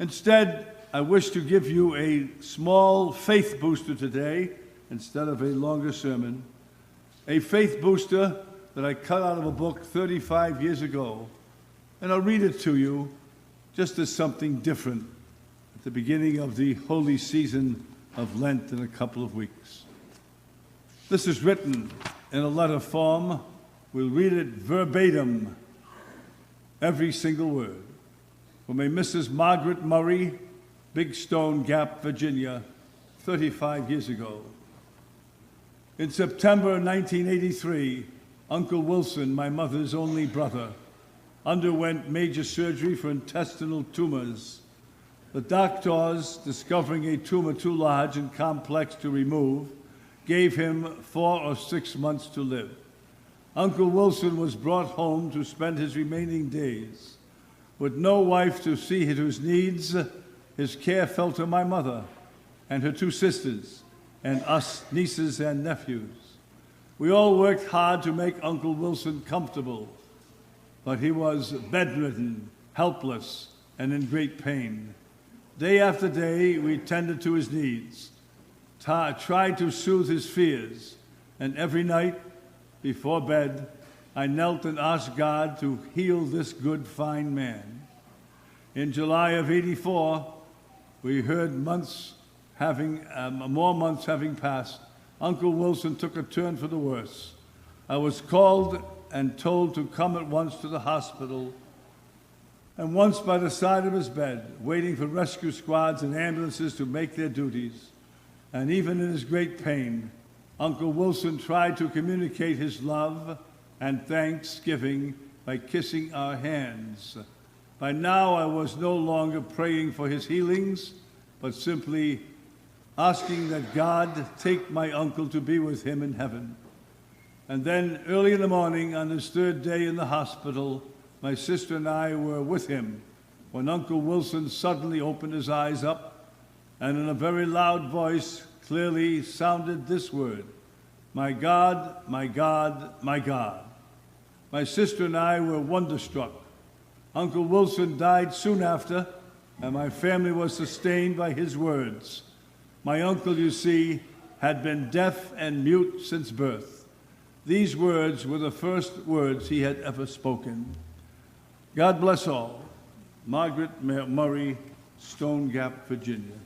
Instead, I wish to give you a small faith booster today instead of a longer sermon. A faith booster that I cut out of a book 35 years ago, and I'll read it to you just as something different at the beginning of the holy season of Lent in a couple of weeks. This is written in a letter form. We'll read it verbatim, every single word, from a Mrs. Margaret Murray, Big Stone Gap, Virginia, 35 years ago. In September 1983, Uncle Wilson, my mother's only brother, underwent major surgery for intestinal tumors. The doctors, discovering a tumor too large and complex to remove, gave him 4 or 6 months to live. Uncle Wilson was brought home to spend his remaining days. With no wife to see to his needs, his care fell to my mother and her 2 sisters and us nieces and nephews. We all worked hard to make Uncle Wilson comfortable, but he was bedridden, helpless, and in great pain. Day after day, we tended to his needs, tried to soothe his fears, and every night before bed, I knelt and asked God to heal this good, fine man. In July of '84, we heard more months having passed, Uncle Wilson took a turn for the worse. I was called and told to come at once to the hospital, and once by the side of his bed, waiting for rescue squads and ambulances to make their duties. And even in his great pain, Uncle Wilson tried to communicate his love and thanksgiving by kissing our hands. By now, I was no longer praying for his healings, but simply asking that God take my uncle to be with him in heaven. And then, early in the morning, on his 3rd day in the hospital, my sister and I were with him when Uncle Wilson suddenly opened his eyes up and in a very loud voice clearly sounded this word, "My God, my God, my God." My sister and I were wonderstruck. Uncle Wilson died soon after, and my family was sustained by his words. My uncle, you see, had been deaf and mute since birth. These words were the first words he had ever spoken. God bless all. Margaret Murray, Stone Gap, Virginia.